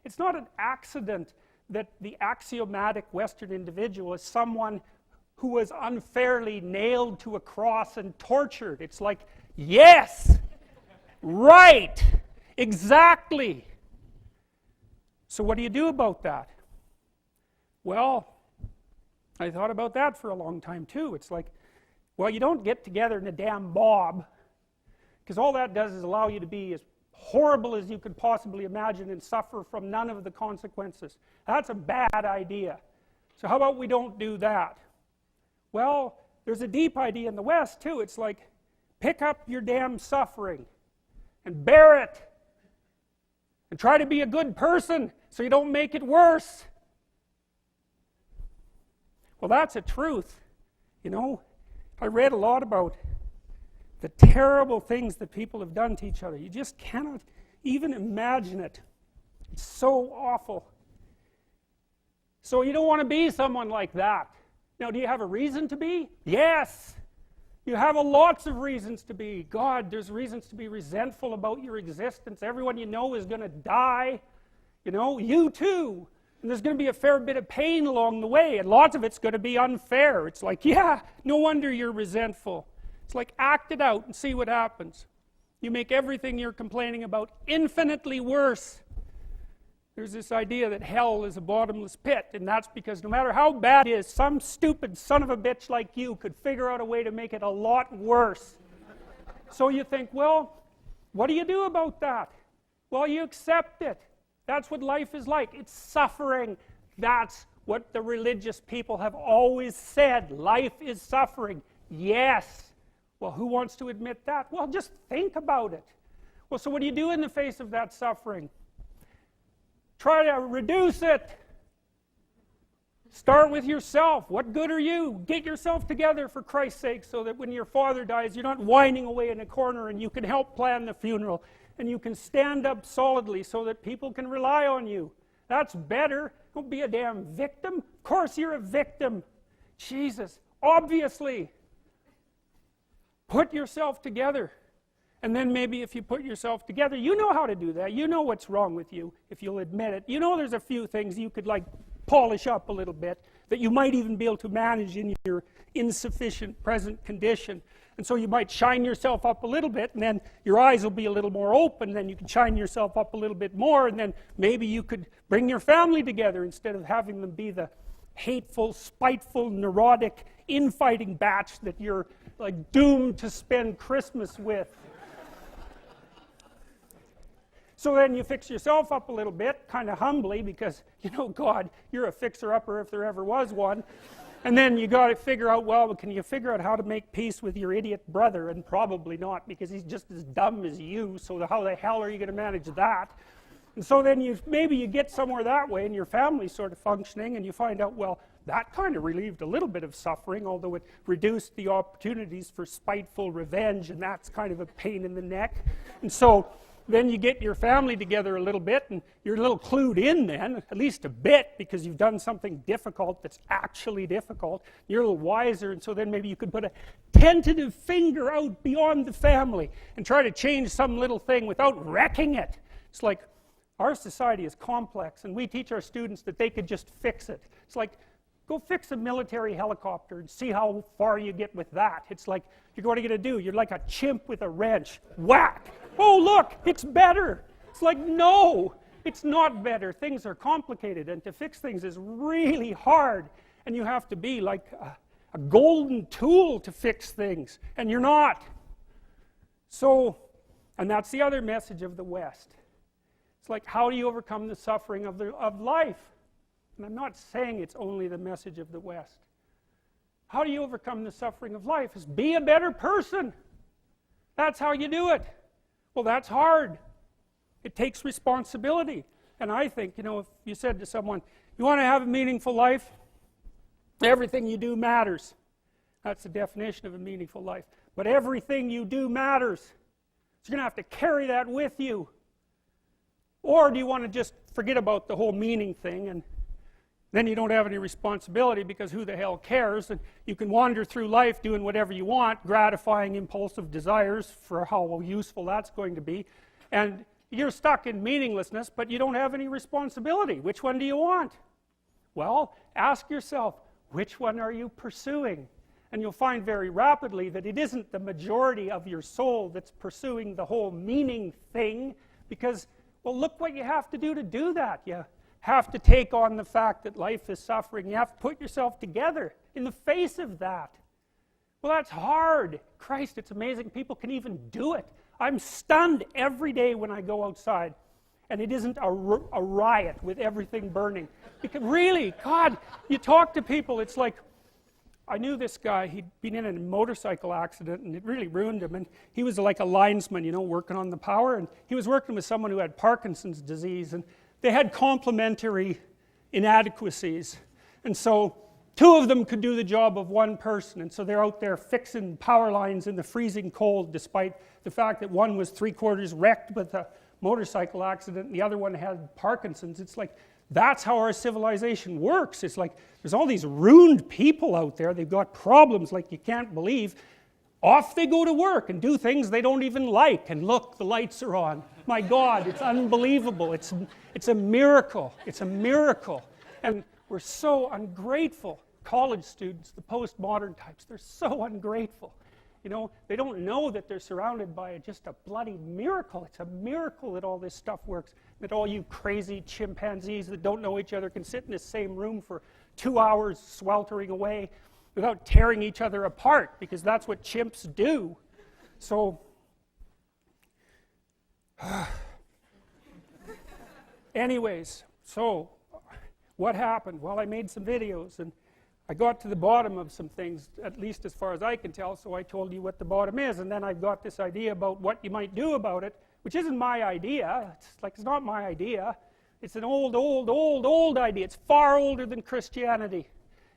It's not an accident that the axiomatic Western individual is someone who was unfairly nailed to a cross and tortured. It's like, yes, right, exactly. So what do you do about that? Well, I thought about that for a long time too. It's like, well, you don't get together in a damn mob, because all that does is allow you to be as horrible as you could possibly imagine and suffer from none of the consequences. That's a bad idea. So how about we don't do that? Well, there's a deep idea in the West too. It's like, pick up your damn suffering and bear it and try to be a good person so you don't make it worse. Well, that's a truth. You know, I read a lot about the terrible things that people have done to each other. You just cannot even imagine it. It's so awful. So you don't want to be someone like that. Now, do you have a reason to be? Yes. You have lots of reasons to be. God, there's reasons to be resentful about your existence. Everyone you know is going to die. You know, you too. And there's going to be a fair bit of pain along the way, and lots of it's going to be unfair. It's like, yeah, no wonder you're resentful. It's like, act it out and see what happens. You make everything you're complaining about infinitely worse. There's this idea that hell is a bottomless pit, and that's because no matter how bad it is, some stupid son of a bitch like you could figure out a way to make it a lot worse. So you think, well, what do you do about that? Well, you accept it. That's what life is like. It's suffering. That's what the religious people have always said. Life is suffering. Yes. Well, who wants to admit that? Well, just think about it. Well, so what do you do in the face of that suffering? Try to reduce it. Start with yourself. What good are you? Get yourself together for Christ's sake, so that when your father dies, you're not whining away in a corner, and you can help plan the funeral, and you can stand up solidly so that people can rely on you. That's better. Don't be a damn victim. Of course you're a victim. Jesus, obviously. Put yourself together. And then maybe if you put yourself together, you know how to do that. You know what's wrong with you, if you'll admit it. You know there's a few things you could like polish up a little bit, that you might even be able to manage in your insufficient present condition. And so you might shine yourself up a little bit, and then your eyes will be a little more open, then you can shine yourself up a little bit more, and then maybe you could bring your family together instead of having them be the hateful, spiteful, neurotic, infighting batch that you're like doomed to spend Christmas with. So then you fix yourself up a little bit, kind of humbly, because, you know, God, you're a fixer-upper if there ever was one. And then you got to figure out, well, can you figure out how to make peace with your idiot brother? And probably not, because he's just as dumb as you, so how the hell are you going to manage that? And so then maybe you get somewhere that way, and your family's sort of functioning, and you find out, well, that kind of relieved a little bit of suffering, although it reduced the opportunities for spiteful revenge, and that's kind of a pain in the neck. And so then you get your family together a little bit, and you're a little clued in then, at least a bit, because you've done something difficult that's actually difficult. You're a little wiser, and so then maybe you could put a tentative finger out beyond the family and try to change some little thing without wrecking it. It's like, our society is complex, and we teach our students that they could just fix it. It's like, go fix a military helicopter and see how far you get with that. It's like, what are you going to do? You're like a chimp with a wrench. Whack! Oh, look, it's better. It's like, no, it's not better. Things are complicated, and to fix things is really hard. And you have to be like a golden tool to fix things, and you're not. So, and that's the other message of the West. It's like, how do you overcome the suffering of life? And I'm not saying it's only the message of the West. How do you overcome the suffering of life? Is be a better person. That's how you do it. Well, that's hard. It takes responsibility. And I think, you know, if you said to someone, you want to have a meaningful life? Everything you do matters. That's the definition of a meaningful life. But everything you do matters. So you're going to have to carry that with you. Or do you want to just forget about the whole meaning thing, and then you don't have any responsibility, because who the hell cares, and you can wander through life doing whatever you want, gratifying impulsive desires for how useful that's going to be, and You're stuck in meaninglessness, but you don't have any responsibility. Which one do you want? Well, ask yourself, which one are you pursuing? And you'll find very rapidly that it isn't the majority of your soul that's pursuing the whole meaning thing, because, well, look what you have to do that. You have to take on the fact that life is suffering. You have to put yourself together in the face of that. Well, that's hard. Christ, it's amazing people can even do it. I'm stunned every day when I go outside and it isn't a riot with everything burning. Because really, God, you talk to people, it's like, I knew this guy, he'd been in a motorcycle accident and it really ruined him, and he was like a linesman, you know, working on the power, and he was working with someone who had Parkinson's disease, and they had complementary inadequacies, and so two of them could do the job of one person, and so they're out there fixing power lines in the freezing cold, despite the fact that one was 3/4 wrecked with a motorcycle accident and the other one had Parkinson's. It's like, that's how our civilization works. It's like, there's all these ruined people out there, they've got problems like you can't believe. Off they go to work and do things they don't even like, and look, the lights are on. My God, it's unbelievable. It's a miracle. It's a miracle. And we're so ungrateful. College students, the postmodern types, they're so ungrateful. You know, they don't know that they're surrounded by just a bloody miracle. It's a miracle that all this stuff works. That all you crazy chimpanzees that don't know each other can sit in the same room for 2 hours sweltering away without tearing each other apart, because that's what chimps do. So, anyways, so what happened? Well, I made some videos and I got to the bottom of some things, at least as far as I can tell, so I told you what the bottom is, and then I've got this idea about what you might do about it, which isn't my idea. It's not my idea. It's an old idea. It's far older than Christianity.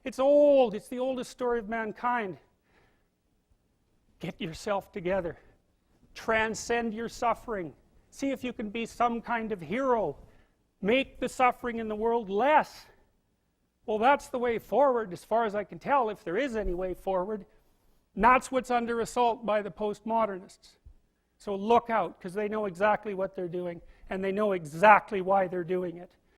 It's old. It's the oldest story of mankind. Get yourself together. Transcend your suffering. See if you can be some kind of hero. Make the suffering in the world less. Well, that's the way forward, as far as I can tell, if there is any way forward. And that's what's under assault by the postmodernists. So look out, because they know exactly what they're doing, and they know exactly why they're doing it.